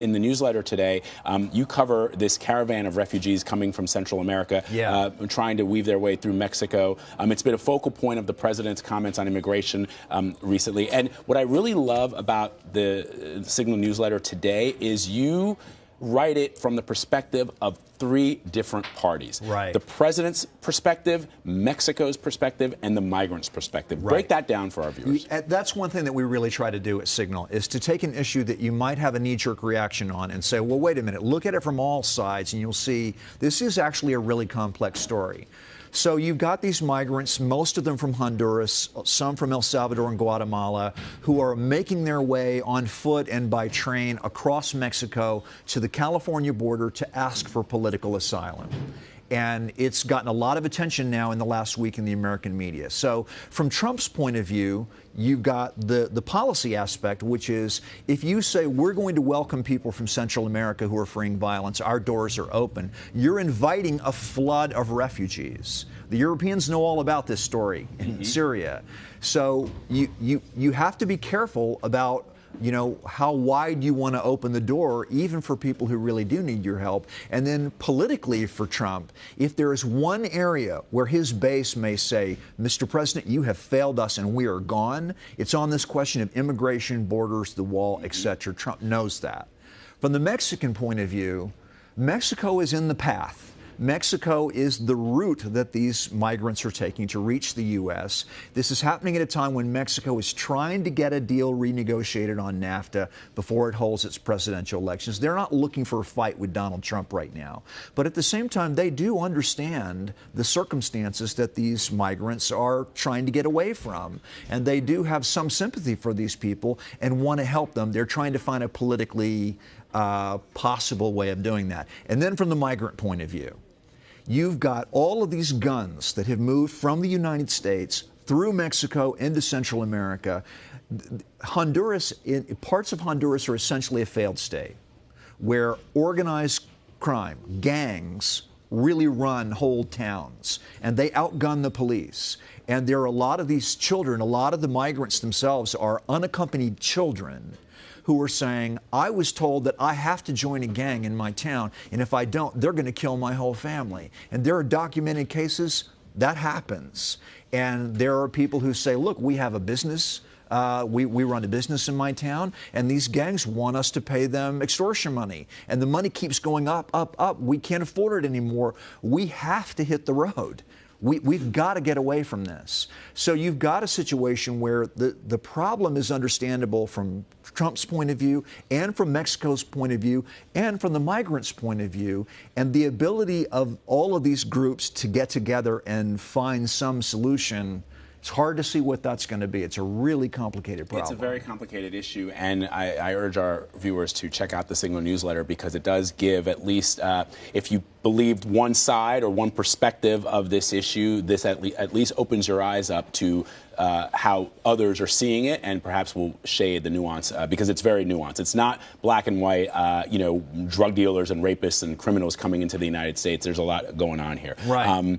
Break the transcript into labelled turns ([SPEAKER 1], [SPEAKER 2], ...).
[SPEAKER 1] In the newsletter today, you cover this caravan of refugees coming from Central America, trying to weave their way through Mexico. It's been a focal point of the president's comments on immigration recently. And what I really love about the Signal newsletter today is you write it from the perspective of three different parties.
[SPEAKER 2] Right.
[SPEAKER 1] The president's perspective, Mexico's perspective, and the migrants' perspective.
[SPEAKER 2] Right.
[SPEAKER 1] Break that down for our viewers.
[SPEAKER 2] That's one thing that we really try to do at Signal, is to take an issue that you might have a knee-jerk reaction on and say, well, wait a minute, look at it from all sides, and you'll see this is actually a really complex story. So you've got these migrants, most of them from Honduras, some from El Salvador and Guatemala, who are making their way on foot and by train across Mexico to the California border to ask for political asylum. And it's gotten a lot of attention now in the last week in the American media. So from Trump's point of view, you've got the policy aspect, which is if you say we're going to welcome people from Central America who are fleeing violence, our doors are open, you're inviting a flood of refugees. The Europeans know all about this story in Syria. So you have to be careful about how wide you want to open the door, even for people who really do need your help. And then politically for Trump, if there is one area where his base may say, Mr. President, you have failed us and we are gone, it's on this question of immigration, borders, the wall, etc. Trump knows that. From the Mexican point of view, Mexico is in the path. Mexico is the route that these migrants are taking to reach the U.S. This is happening at a time when Mexico is trying to get a deal renegotiated on NAFTA before it holds its presidential elections. They're not looking for a fight with Donald Trump right now. But at the same time, they do understand the circumstances that these migrants are trying to get away from. And they do have some sympathy for these people and want to help them. They're trying to find a politically possible way of doing that. And then from the migrant point of view, you've got all of these guns that have moved from the United States through Mexico into Central America. Honduras, parts of Honduras are essentially a failed state, where organized crime, gangs, really run whole towns, and they outgun the police. And there are a lot of these children, a lot of the migrants themselves are unaccompanied children who are saying, I was told that I have to join a gang in my town, and if I don't, they're going to kill my whole family. And there are documented cases that happens. And there are people who say, look, we have a business. We run a business in my town, and these gangs want us to pay them extortion money. And the money keeps going up, up, up. We can't afford it anymore. We have to hit the road. We've got to get away from this. So you've got a situation where the problem is understandable from Trump's point of view and from Mexico's point of view and from the migrants' point of view. And the ability of all of these groups to get together and find some solution, it's hard to see what that's going to be. It's a really complicated problem.
[SPEAKER 1] It's a very complicated issue, and I urge our viewers to check out the Signal newsletter because it does give, at least if you believed one side or one perspective of this issue, this at least opens your eyes up to how others are seeing it, and perhaps will shade the nuance because it's very nuanced. It's not black and white, drug dealers and rapists and criminals coming into the United States. There's a lot going on here.
[SPEAKER 2] Right.